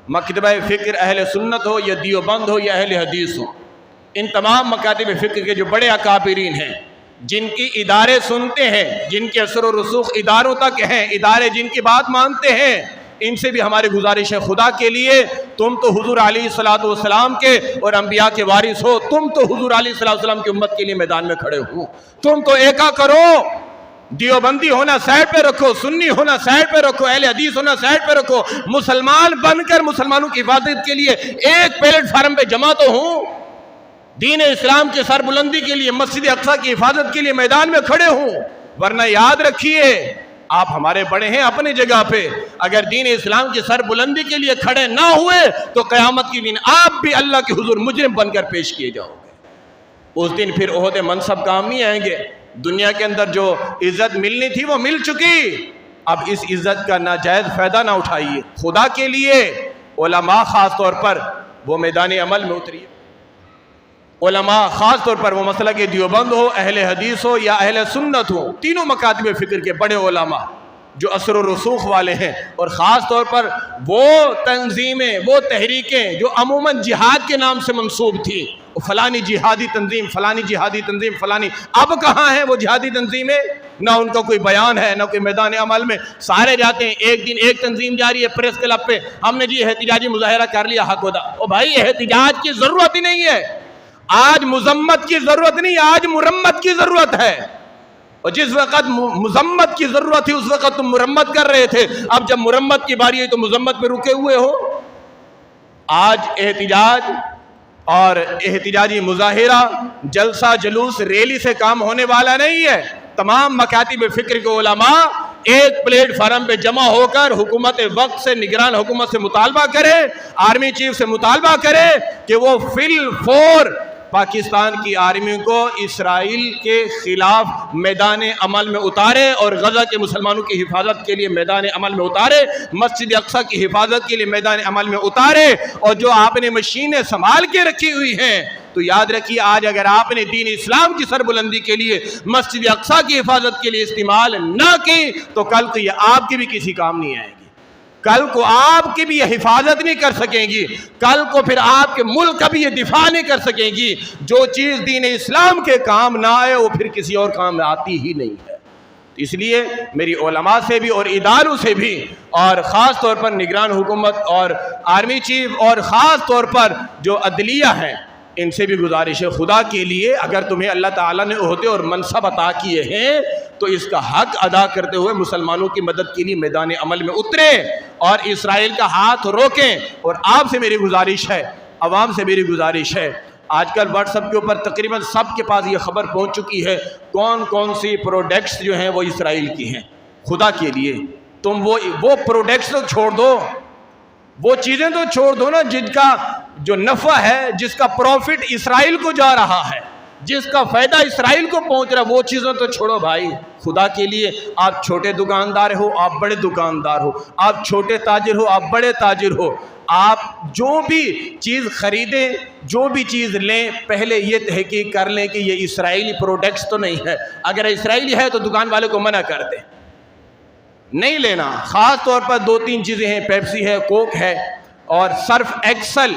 مکتبہ فکر اہل سنت ہو یا دیوبند ہو یا اہل حدیث ہو، ان تمام مکاتب فکر کے جو بڑے اکابرین ہیں، جن کی ادارے سنتے ہیں، جن کے اثر و رسوخ اداروں تک ہیں، ادارے جن کی بات مانتے ہیں، ان سے بھی ہماری گزارش ہے خدا کے لیے، تم تو حضور علیہ الصلوۃ والسلام کے اور انبیاء کے وارث ہو، تم تو حضور علیہ الصلوۃ والسلام کی امت کے لیے میدان میں کھڑے ہو، تم تو ایکا کرو، دیوبندی ہونا سائڈ پہ رکھو، سنی ہونا سائڈ پہ رکھو، اہل حدیث ہونا سائڈ پہ رکھو، مسلمان بن کر مسلمانوں کی حفاظت کے لیے ایک پلیٹ فارم پہ جمع تو ہوں، دین اسلام کے سر بلندی کے لیے، مسجد اقصی کی حفاظت کے لیے میدان میں کھڑے ہوں، ورنہ یاد رکھیے آپ ہمارے بڑے ہیں اپنی جگہ پہ، اگر دین اسلام کی سر بلندی کے لیے کھڑے نہ ہوئے تو قیامت کی دن آپ بھی اللہ کے حضور مجرم بن کر پیش کیے جاؤ گے۔ اس دن پھر عہدے منصب کام نہیں آئیں گے، دنیا کے اندر جو عزت ملنی تھی وہ مل چکی، اب اس عزت کا ناجائز فائدہ نہ اٹھائیے، خدا کے لیے علماء خاص طور پر وہ میدان عمل میں اتریے، علماء خاص طور پر وہ مسئلہ کہ دیوبند ہو، اہل حدیث ہو یا اہل سنت ہو، تینوں مکاتب فکر کے بڑے علماء جو اثر و رسوخ والے ہیں، اور خاص طور پر وہ تنظیمیں، وہ تحریکیں جو عموماً جہاد کے نام سے منسوب تھی، فلانی جہادی تنظیم، فلانی جہادی تنظیم، فلانی، اب کہاں ہیں وہ جہادی تنظیمیں؟ نہ ان کا کوئی بیان ہے، نہ کوئی میدان عمل میں، سارے جاتے ہیں، ایک دن ایک تنظیم جاری ہے پریس کلب پہ، ہم نے جی احتجاجی مظاہرہ کر لیا، حق ادا، او بھائی احتجاج کی ضرورت ہی نہیں ہے، آج مذمت کی ضرورت نہیں، آج مرمت کی ضرورت ہے، اور جس وقت مذمت کی ضرورت تھی اس وقت تم مرمت کر رہے تھے، اب جب مرمت کی باری ہے تو مذمت پہ رکے ہوئے ہو۔ آج احتجاج اور احتجاجی مظاہرہ، جلسہ جلوس، ریلی سے کام ہونے والا نہیں ہے، تمام مکاتب فکر کے علماء ایک پلیٹ فارم پہ جمع ہو کر حکومت وقت سے، نگران حکومت سے مطالبہ کرے، آرمی چیف سے مطالبہ کرے کہ وہ فی الفور پاکستان کی آرمی کو اسرائیل کے خلاف میدان عمل میں اتارے اور غزہ کے مسلمانوں کی حفاظت کے لیے میدان عمل میں اتارے، مسجد اقصی کی حفاظت کے لیے میدان عمل میں اتارے، اور جو آپ نے مشینیں سنبھال کے رکھی ہوئی ہیں تو یاد رکھیے آج اگر آپ نے دین اسلام کی سربلندی کے لیے مسجد اقصی کی حفاظت کے لیے استعمال نہ کی تو کل کو یہ آپ کی بھی کسی کام نہیں آئے گی، کل کو آپ کی بھی یہ حفاظت نہیں کر سکیں گی، کل کو پھر آپ کے ملک کا بھی یہ دفاع نہیں کر سکیں گی، جو چیز دین اسلام کے کام نہ آئے وہ پھر کسی اور کام میں آتی ہی نہیں ہے۔ اس لیے میری علماء سے بھی اور اداروں سے بھی اور خاص طور پر نگران حکومت اور آرمی چیف اور خاص طور پر جو عدلیہ ہیں ان سے بھی گزارش ہے، خدا کے لیے اگر تمہیں اللہ تعالیٰ نے عہدے اور منصب عطا کیے ہیں تو اس کا حق ادا کرتے ہوئے مسلمانوں کی مدد کے لیے میدان عمل میں اترے اور اسرائیل کا ہاتھ روکیں۔ اور آپ سے میری گزارش ہے، عوام سے میری گزارش ہے، آج کل واٹس ایپ کے اوپر تقریباً سب کے پاس یہ خبر پہنچ چکی ہے کون کون سی پروڈکٹس جو ہیں وہ اسرائیل کی ہیں، خدا کے لیے تم وہ پروڈکٹس تو چھوڑ دو، وہ چیزیں تو چھوڑ دو نا جن کا جو نفع ہے، جس کا پروفٹ اسرائیل کو جا رہا ہے، جس کا فائدہ اسرائیل کو پہنچ رہا ہے، وہ چیزیں تو چھوڑو بھائی، خدا کے لیے آپ چھوٹے دکاندار ہو، آپ بڑے دکاندار ہو، آپ چھوٹے تاجر ہو، آپ بڑے تاجر ہو، آپ جو بھی چیز خریدیں، جو بھی چیز لیں، پہلے یہ تحقیق کر لیں کہ یہ اسرائیلی پروڈکٹس تو نہیں ہے، اگر اسرائیلی ہے تو دکان والے کو منع کر دیں، نہیں لینا۔ خاص طور پر 2-3 چیزیں ہیں، پیپسی ہے، کوک ہے اور سرف ایکسل،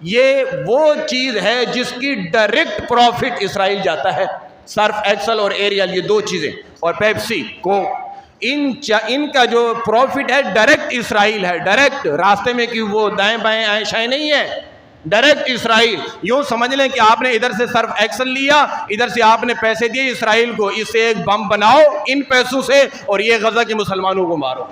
یہ وہ چیز ہے جس کی ڈائریکٹ پروفٹ اسرائیل جاتا ہے، سرف ایکسل اور ایریل، یہ 2 چیزیں، اور پیپسی، کوک، ان کا جو پروفٹ ہے ڈائریکٹ اسرائیل ہے، ڈائریکٹ، راستے میں کہ وہ دائیں بائیں آئیں شائیں نہیں ہے، ڈائریکٹ اسرائیل۔ یوں سمجھ لیں کہ آپ نے ادھر سے سرف ایکسل لیا، ادھر سے آپ نے پیسے دیے اسرائیل کو، اس سے ایک بم بناؤ ان پیسوں سے اور یہ غزہ کے مسلمانوں کو مارو۔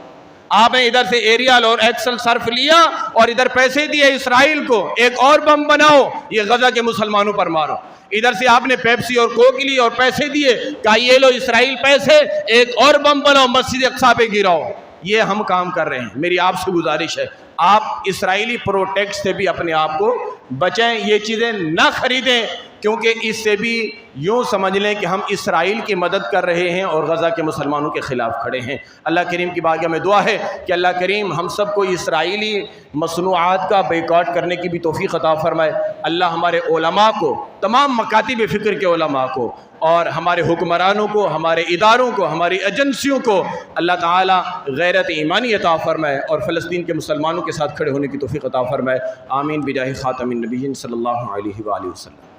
آپ نے ادھر سے ایریل اور ایکسل صرف لیا اور ادھر پیسے دیے اسرائیل کو، ایک اور بم بناؤ، یہ غزہ کے مسلمانوں پر مارو۔ ادھر سے آپ نے پیپسی اور کوک لی اور پیسے دیے، کہا یہ لو اسرائیل پیسے، ایک اور بم بناؤ مسجد اقصی پہ گراؤ۔ یہ ہم کام کر رہے ہیں۔ میری آپ سے گزارش ہے آپ اسرائیلی پروڈکٹ سے بھی اپنے آپ کو بچائیں، یہ چیزیں نہ خریدیں کیونکہ اس سے بھی یوں سمجھ لیں کہ ہم اسرائیل کی مدد کر رہے ہیں اور غزہ کے مسلمانوں کے خلاف کھڑے ہیں۔ اللہ کریم کی بارگاہ میں دعا ہے کہ اللہ کریم ہم سب کو اسرائیلی مصنوعات کا بیکاٹ کرنے کی بھی توفیق عطا فرمائے۔ اللہ ہمارے علماء کو، تمام مکاتب فکر کے علماء کو، اور ہمارے حکمرانوں کو، ہمارے اداروں کو، ہماری ایجنسیوں کو اللہ تعالی غیرت ایمانی عطا فرمائے اور فلسطین کے مسلمانوں کے ساتھ کھڑے ہونے کی توفیق عطا فرمائے۔ آمین بجاہ خاتم النبیین صلی اللہ علیہ وآلہ وسلم۔